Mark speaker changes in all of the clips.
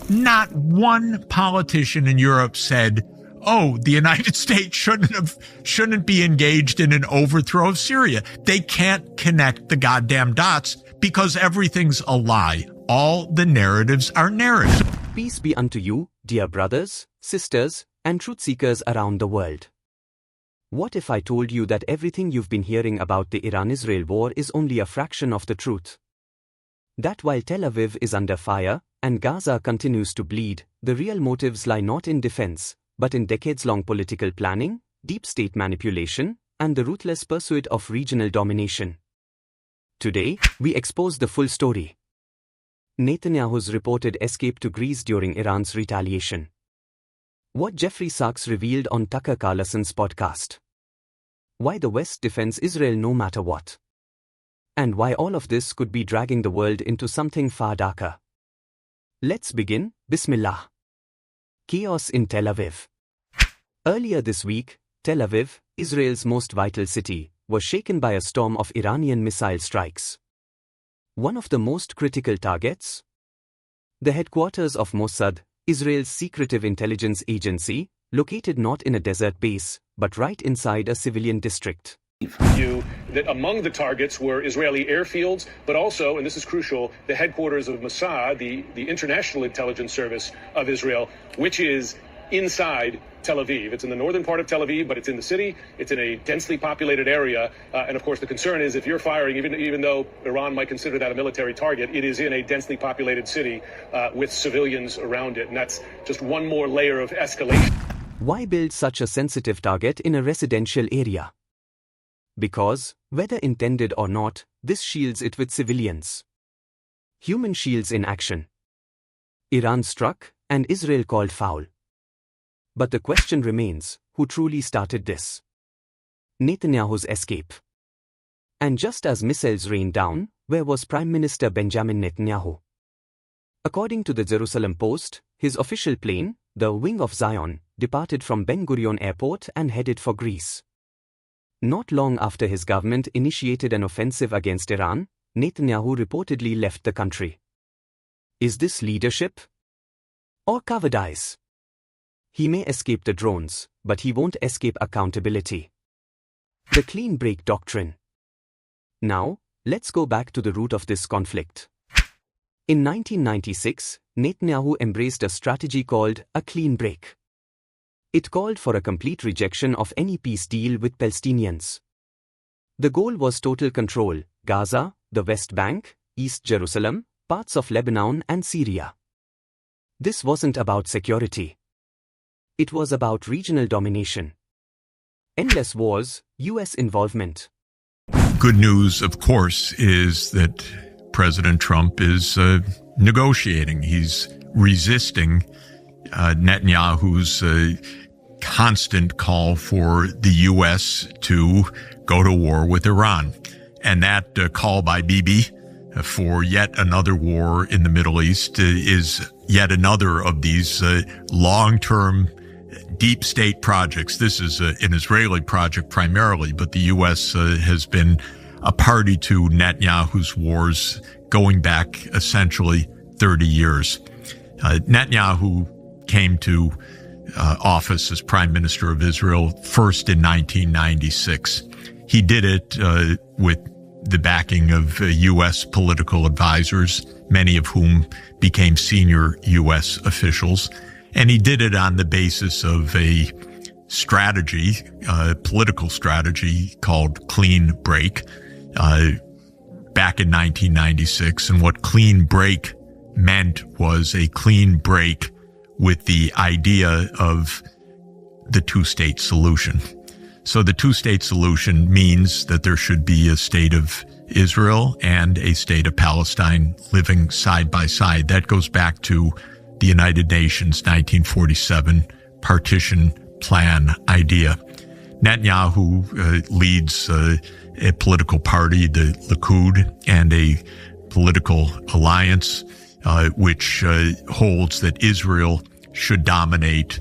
Speaker 1: Not one politician in Europe said, oh, the United States shouldn't be engaged in an overthrow of Syria. They can't connect the goddamn dots because everything's a lie. All the narratives are narratives.
Speaker 2: Peace be unto you, dear brothers, sisters, and truth seekers around the world. What if I told you that everything you've been hearing about the Iran-Israel war is only a fraction of the truth? That while Tel Aviv is under fire, and Gaza continues to bleed, the real motives lie not in defense, but in decades-long political planning, deep state manipulation, and the ruthless pursuit of regional domination. Today, we expose the full story. Netanyahu's reported escape to Greece during Iran's retaliation. What Jeffrey Sachs revealed on Tucker Carlson's podcast. Why the West defends Israel no matter what. And why all of this could be dragging the world into something far darker. Let's begin, Bismillah. Chaos in Tel Aviv. Earlier this week, Tel Aviv, Israel's most vital city, was shaken by a storm of Iranian missile strikes. One of the most critical targets? The headquarters of Mossad, Israel's secretive intelligence agency, located not in a desert base, but right inside a civilian district.
Speaker 3: That among the targets were Israeli airfields, but also, and this is crucial, the headquarters of Mossad, the International Intelligence Service of Israel, which is inside Tel Aviv. It's in the northern part of Tel Aviv, but it's in the city. It's in a densely populated area. And of course, the concern is if you're firing, even though Iran might consider that a military target, it is in a densely populated city with civilians around it. And that's just one more layer of escalation.
Speaker 2: Why build such a sensitive target in a residential area? Because, whether intended or not, this shields it with civilians. Human shields in action. Iran struck, and Israel called foul. But the question remains, who truly started this? Netanyahu's escape. And just as missiles rained down, where was Prime Minister Benjamin Netanyahu? According to the Jerusalem Post, his official plane, the Wing of Zion, departed from Ben Gurion Airport and headed for Greece. Not long after his government initiated an offensive against Iran, Netanyahu reportedly left the country. Is this leadership? Or cowardice? He may escape the drones, but he won't escape accountability. The clean break doctrine. Now, let's go back to the root of this conflict. In 1996, Netanyahu embraced a strategy called a clean break. It called for a complete rejection of any peace deal with Palestinians. The goal was total control: Gaza, the West Bank, East Jerusalem, parts of Lebanon and Syria. This wasn't about security. It was about regional domination. Endless wars, US involvement.
Speaker 1: Good news, of course, is that President Trump is negotiating. He's resisting Netanyahu's constant call for the U.S. to go to war with Iran. And that call by Bibi for yet another war in the Middle East is yet another of these long-term deep state projects. This is an Israeli project primarily, but the U.S. Has been a party to Netanyahu's wars going back essentially 30 years. Netanyahu came to office as Prime Minister of Israel first in 1996. He did it with the backing of U.S. political advisors, many of whom became senior U.S. officials. And he did it on the basis of a strategy, political strategy called Clean Break, back in 1996. And what Clean Break meant was a clean break with the idea of the two-state solution. So the two-state solution means that there should be a state of Israel and a state of Palestine living side by side. That goes back to the United Nations 1947 partition plan idea. Netanyahu leads a political party, the Likud, and a political alliance which holds that Israel should dominate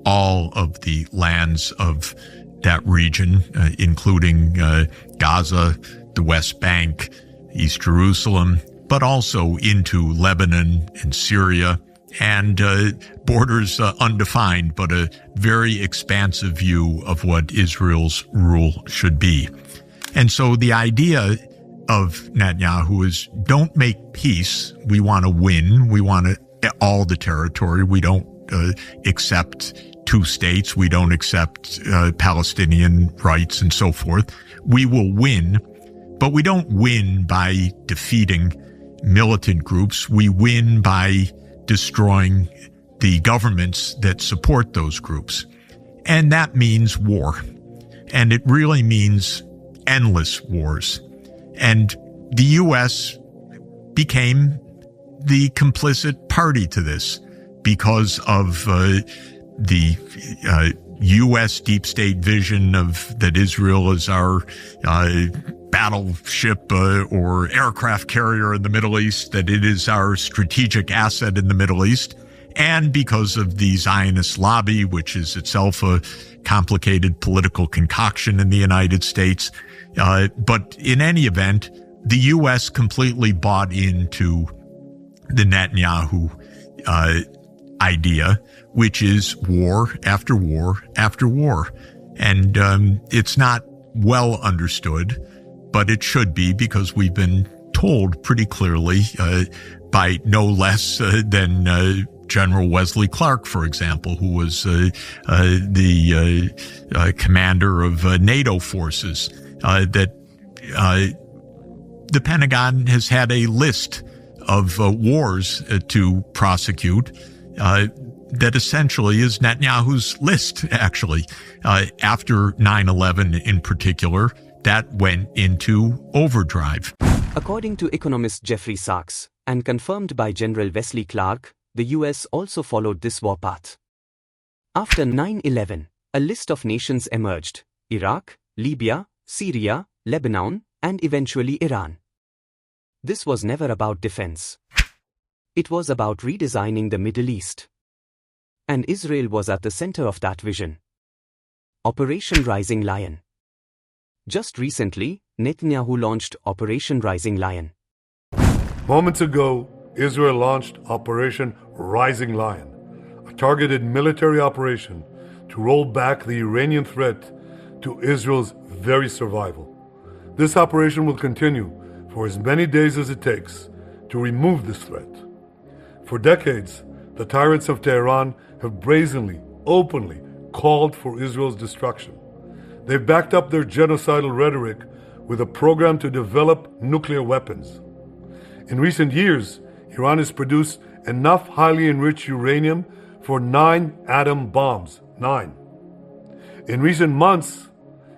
Speaker 1: all of the lands of that region, including Gaza, the West Bank, East Jerusalem, but also into Lebanon and Syria and borders undefined, but a very expansive view of what Israel's rule should be. And so the idea of Netanyahu is, don't make peace. We want to win. We want all the territory. We don't accept two states. We don't accept Palestinian rights and so forth. We will win, but we don't win by defeating militant groups. We win by destroying the governments that support those groups. And that means war. And it really means endless wars. And the U.S. became the complicit party to this because of the U.S. deep state vision of that Israel is our battleship or aircraft carrier in the Middle East, that it is our strategic asset in the Middle East, and because of the Zionist lobby, which is itself a complicated political concoction in the United States. But in any event, the U.S. completely bought into the Netanyahu idea, which is war after war after war. And it's not well understood, but it should be, because we've been told pretty clearly by no less than General Wesley Clark, for example, who was the commander of NATO forces, that the Pentagon has had a list of wars to prosecute that essentially is Netanyahu's list, actually. After 9/11 in particular, that went into overdrive.
Speaker 2: According to economist Jeffrey Sachs, and confirmed by General Wesley Clark, the US also followed this war path. After 9/11, a list of nations emerged: Iraq, Libya, Syria, Lebanon, and eventually Iran. This was never about defense. It was about redesigning the Middle East. And Israel was at the center of that vision. Operation Rising Lion. Just recently, Netanyahu launched Operation Rising Lion.
Speaker 4: Moments ago, Israel launched Operation Rising Lion, a targeted military operation to roll back the Iranian threat to Israel's very survival. This operation will continue for as many days as it takes to remove this threat. For decades, the tyrants of Tehran have brazenly, openly called for Israel's destruction. They've backed up their genocidal rhetoric with a program to develop nuclear weapons. In recent years, Iran has produced enough highly enriched uranium for 9 atom bombs. 9. In recent months,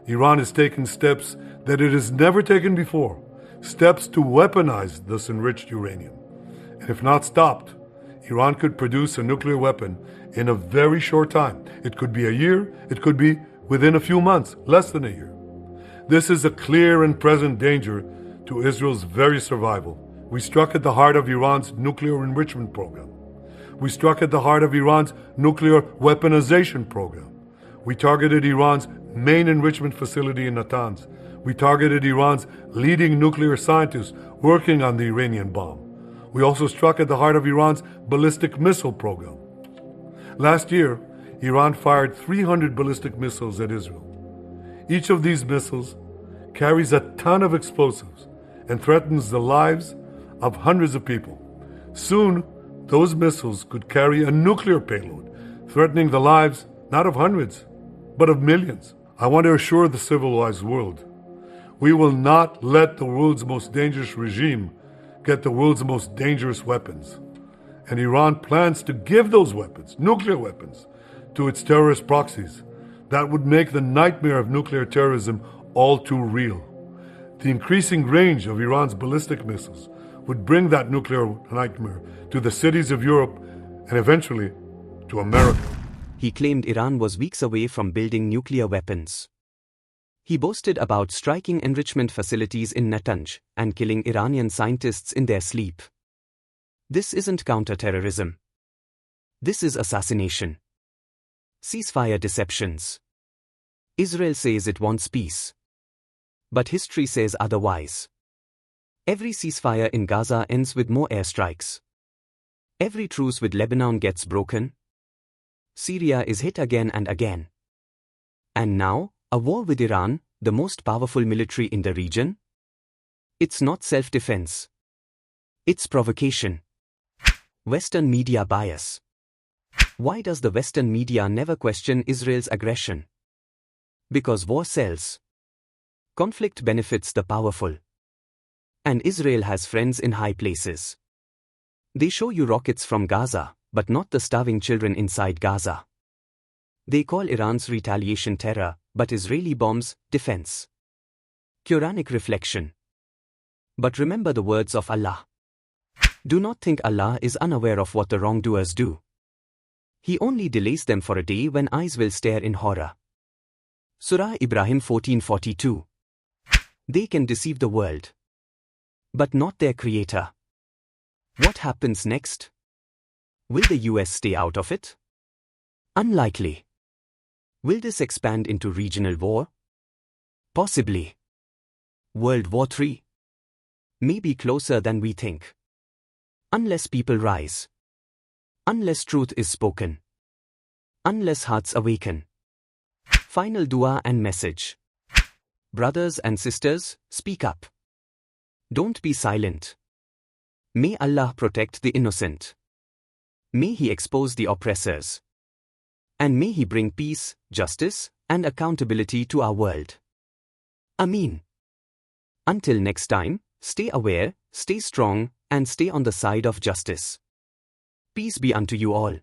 Speaker 4: Iran has taken steps that it has never taken before, steps to weaponize this enriched uranium. And if not stopped, Iran could produce a nuclear weapon in a very short time. It could be a year, it could be within a few months, less than a year. This is a clear and present danger to Israel's very survival. We struck at the heart of Iran's nuclear enrichment program. We struck at the heart of Iran's nuclear weaponization program. We targeted Iran's main enrichment facility in Natanz. We targeted Iran's leading nuclear scientists working on the Iranian bomb. We also struck at the heart of Iran's ballistic missile program. Last year, Iran fired 300 ballistic missiles at Israel. Each of these missiles carries a ton of explosives and threatens the lives of hundreds of people. Soon, those missiles could carry a nuclear payload, threatening the lives not of hundreds, but of millions. I want to assure the civilized world, we will not let the world's most dangerous regime get the world's most dangerous weapons. And Iran plans to give those weapons, nuclear weapons, to its terrorist proxies. That would make the nightmare of nuclear terrorism all too real. The increasing range of Iran's ballistic missiles would bring that nuclear nightmare to the cities of Europe and eventually to America.
Speaker 2: He claimed Iran was weeks away from building nuclear weapons. He boasted about striking enrichment facilities in Natanz and killing Iranian scientists in their sleep. This isn't counterterrorism. This is assassination. Ceasefire deceptions. Israel says it wants peace. But history says otherwise. Every ceasefire in Gaza ends with more airstrikes. Every truce with Lebanon gets broken. Syria is hit again and again. And now, a war with Iran, the most powerful military in the region? It's not self-defense. It's provocation. Western media bias. Why does the Western media never question Israel's aggression? Because war sells. Conflict benefits the powerful. And Israel has friends in high places. They show you rockets from Gaza, but not the starving children inside Gaza. They call Iran's retaliation terror, but Israeli bombs, defense. Quranic reflection. But remember the words of Allah. Do not think Allah is unaware of what the wrongdoers do. He only delays them for a day when eyes will stare in horror. Surah Ibrahim 14:42. They can deceive the world, but not their creator. What happens next? Will the US stay out of it? Unlikely. Will this expand into regional war? Possibly. World War III? Maybe closer than we think. Unless people rise. Unless truth is spoken. Unless hearts awaken. Final dua and message. Brothers and sisters, speak up. Don't be silent. May Allah protect the innocent. May He expose the oppressors. And may He bring peace, justice, and accountability to our world. Ameen. Until next time, stay aware, stay strong, and stay on the side of justice. Peace be unto you all.